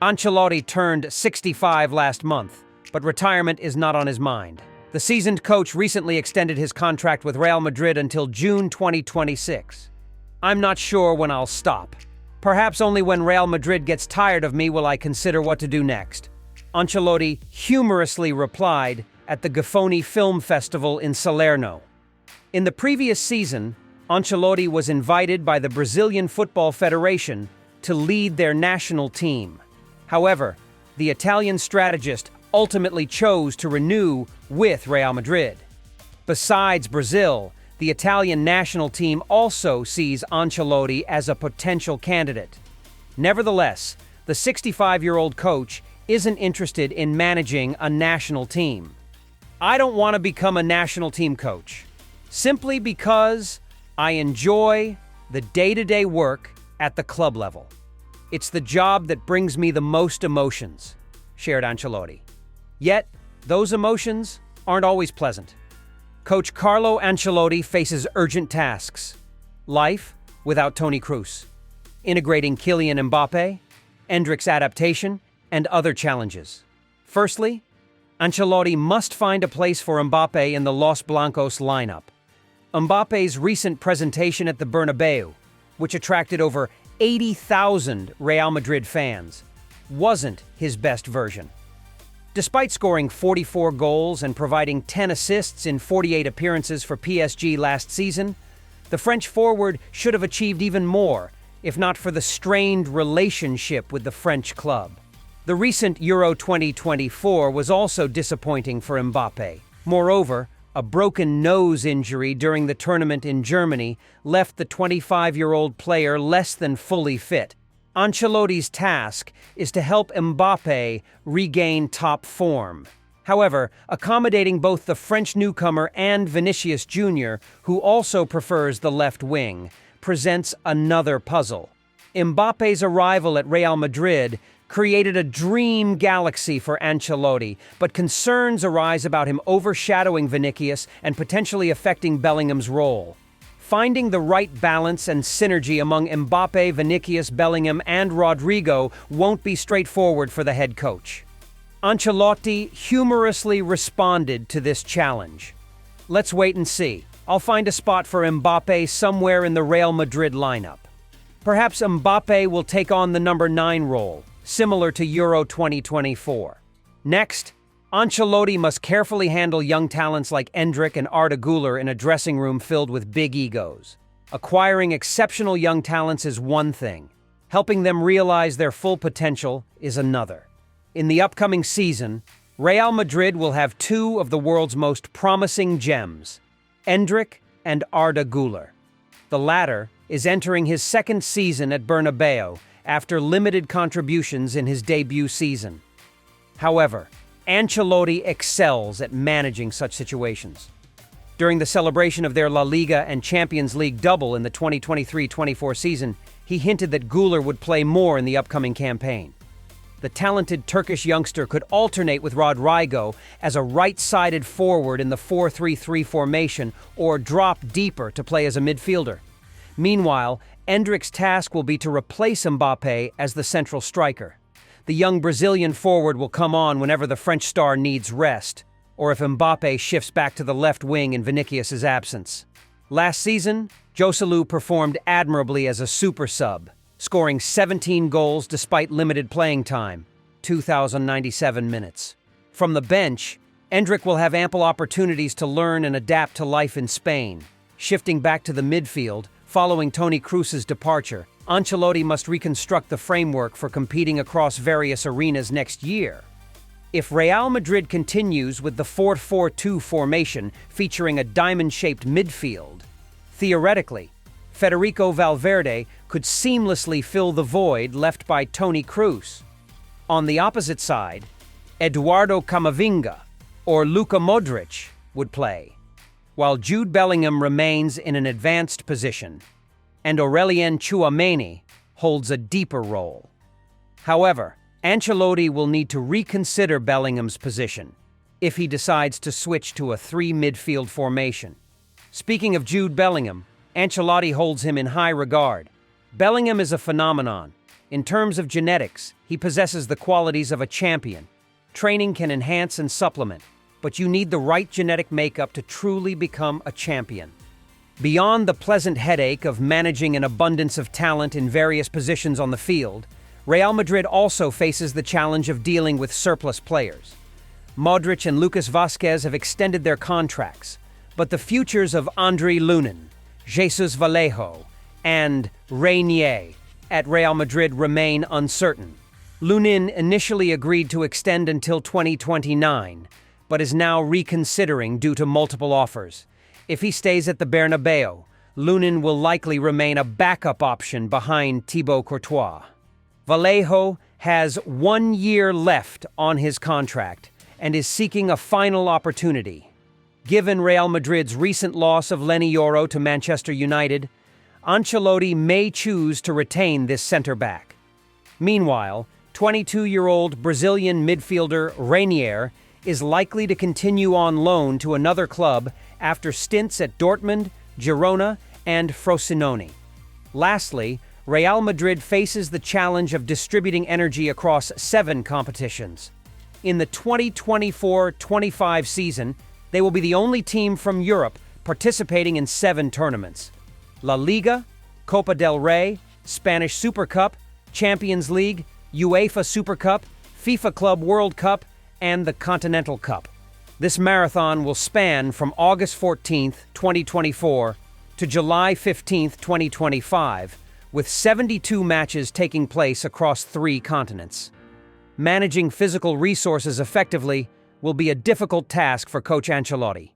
Ancelotti turned 65 last month, but retirement is not on his mind. The seasoned coach recently extended his contract with Real Madrid until June 2026. I'm not sure when I'll stop. Perhaps only when Real Madrid gets tired of me will I consider what to do next. Ancelotti humorously replied at the Gaffoni Film Festival in Salerno. In the previous season, Ancelotti was invited by the Brazilian Football Federation to lead their national team. However, the Italian strategist ultimately chose to renew with Real Madrid. Besides Brazil, the Italian national team also sees Ancelotti as a potential candidate. Nevertheless, the 65-year-old coach isn't interested in managing a national team. I don't want to become a national team coach, simply because I enjoy the day-to-day work at the club level. It's the job that brings me the most emotions, shared Ancelotti. Yet, those emotions aren't always pleasant. Coach Carlo Ancelotti faces urgent tasks. Life without Toni Kroos, integrating Kylian Mbappe, Endrick's adaptation, and other challenges. Firstly, Ancelotti must find a place for Mbappe in the Los Blancos lineup. Mbappe's recent presentation at the Bernabeu, which attracted over 80,000 Real Madrid fans, wasn't his best version. Despite scoring 44 goals and providing 10 assists in 48 appearances for PSG last season, the French forward should have achieved even more, if not for the strained relationship with the French club. The recent Euro 2024 was also disappointing for Mbappe. Moreover, a broken nose injury during the tournament in Germany left the 25-year-old player less than fully fit. Ancelotti's task is to help Mbappe regain top form. However, accommodating both the French newcomer and Vinicius Jr., who also prefers the left wing, presents another puzzle. Mbappe's arrival at Real Madrid created a dream galaxy for Ancelotti, but concerns arise about him overshadowing Vinicius and potentially affecting Bellingham's role. Finding the right balance and synergy among Mbappe, Vinicius, Bellingham, and Rodrigo won't be straightforward for the head coach. Ancelotti humorously responded to this challenge. Let's wait and see. I'll find a spot for Mbappe somewhere in the Real Madrid lineup. Perhaps Mbappe will take on the number 9 role, similar to Euro 2024. Next, Ancelotti must carefully handle young talents like Endrick and Arda Güler in a dressing room filled with big egos. Acquiring exceptional young talents is one thing. Helping them realize their full potential is another. In the upcoming season, Real Madrid will have 2 of the world's most promising gems, Endrick and Arda Güler. The latter is entering his second season at Bernabeu after limited contributions in his debut season. However, Ancelotti excels at managing such situations. During the celebration of their La Liga and Champions League double in the 2023-24 season, he hinted that Güler would play more in the upcoming campaign. The talented Turkish youngster could alternate with Rodrigo as a right-sided forward in the 4-3-3 formation or drop deeper to play as a midfielder. Meanwhile, Endrick's task will be to replace Mbappe as the central striker. The young Brazilian forward will come on whenever the French star needs rest, or if Mbappe shifts back to the left wing in Vinicius' absence. Last season, Joselu performed admirably as a super sub, scoring 17 goals despite limited playing time, 2,097 minutes. From the bench, Endrick will have ample opportunities to learn and adapt to life in Spain. Shifting back to the midfield, following Toni Kroos's departure, Ancelotti must reconstruct the framework for competing across various arenas next year. If Real Madrid continues with the 4-4-2 formation featuring a diamond-shaped midfield, theoretically, Federico Valverde could seamlessly fill the void left by Toni Kroos. On the opposite side, Eduardo Camavinga or Luka Modric would play, while Jude Bellingham remains in an advanced position, and Aurelien Tchouameni holds a deeper role. However, Ancelotti will need to reconsider Bellingham's position if he decides to switch to a 3 midfield formation. Speaking of Jude Bellingham, Ancelotti holds him in high regard. Bellingham is a phenomenon, In terms of genetics, he possesses the qualities of a champion. Training can enhance and supplement, but you need the right genetic makeup to truly become a champion. Beyond the pleasant headache of managing an abundance of talent in various positions on the field, Real Madrid also faces the challenge of dealing with surplus players. Modric and Lucas Vázquez have extended their contracts, but the futures of Andriy Lunin, Jesus Vallejo, and Renier at Real Madrid remain uncertain. Lunin initially agreed to extend until 2029, but is now reconsidering due to multiple offers. If he stays at the Bernabeu, Lunin will likely remain a backup option behind Thibaut Courtois. Vallejo has 1 year left on his contract and is seeking a final opportunity. Given Real Madrid's recent loss of Leny Yoro to Manchester United, Ancelotti may choose to retain this center-back. Meanwhile, 22-year-old Brazilian midfielder Renier is likely to continue on loan to another club after stints at Dortmund, Girona, and Frosinone. Lastly, Real Madrid faces the challenge of distributing energy across 7 competitions. In the 2024-25 season, they will be the only team from Europe participating in 7 tournaments: La Liga, Copa del Rey, Spanish Super Cup, Champions League, UEFA Super Cup, FIFA Club World Cup, and the Continental Cup. This marathon will span from August 14th, 2024 to July 15th, 2025, with 72 matches taking place across 3 continents. Managing physical resources effectively will be a difficult task for Coach Ancelotti.